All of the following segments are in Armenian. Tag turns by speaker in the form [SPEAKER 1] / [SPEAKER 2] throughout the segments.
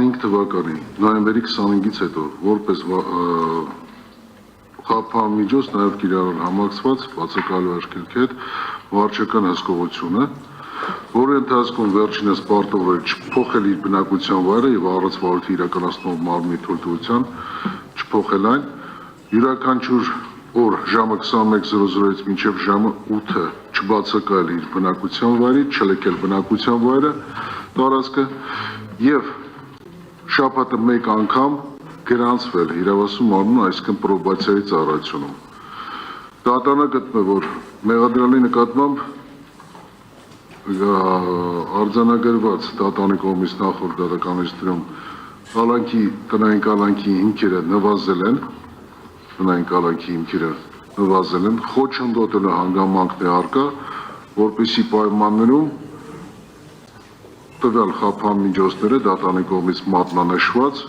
[SPEAKER 1] 25 թվականի նոյեմբերի 25-ից հետո որպես խափամիջոց նաև կիրառել համակցված բացակայելու աշկերտի հետ վարչական հսկողությունը, որի ընթացքում վերջինս պարտավոր է չփոխել իր բնակության վայրը եւ առանց վարույթի իրականացնող մարմնի թույլտվության չփոխել այն, յուրաքանչյուր օր ժամը 21:00-ից մինչև ժամը 8-ը չբացակայել իր բնակության վայրի, չլքել բնակության վայրը, տարածքը եւ շաբաթը մեկ անգամ գրանցվել իրավասու մարմնում, այսինքն պրոբացիայի ծառայությունում։ Դատանը գտնում է, որ մեղադրյալի նկատմամբ արձանագրված դատանի կողմից նախորդ դատականությունում տնային կալանքի հիմքերը նվազել են, խոչընդոտել հանգամանքն է առկա, որպեսզի պայմաններում տվյալ խափամիջոցները դատանի կողմից մատնանշված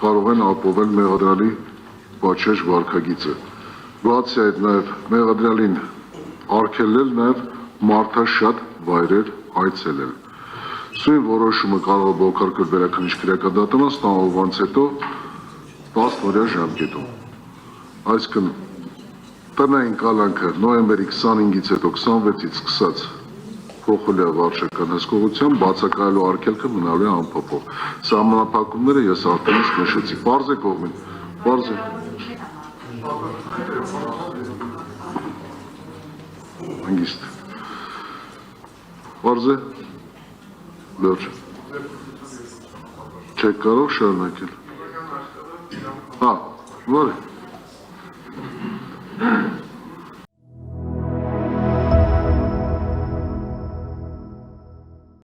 [SPEAKER 1] կարող են ապահովել մեղադրյալի պատշաճ վարքագիծը։ Բացի այդ նաև մեղադրյալին արգելել նաև մարդաշատ վայրեր այցելել։ Սույն որոշումը կարող է բողոքարկել վերաքննիչ քրեակադատանան ստանալուց հետո 10 օրյա ժամկետում։ Այսինքն տնային կալանքը նոյեմբերի 25-ից հետո 26-ից սկսած փոխել է վարչական հսկողությամբ, բացակայելու արգելքը մնալու է անփոփոխ։ Սահմանափակումները ես արդեն նշեցի։ Պարզ է կողմին, պարզ է։ Հանգիստ։ Պարզ է։ Լուրջ։ Չեք կարող շարունակել։ Որը։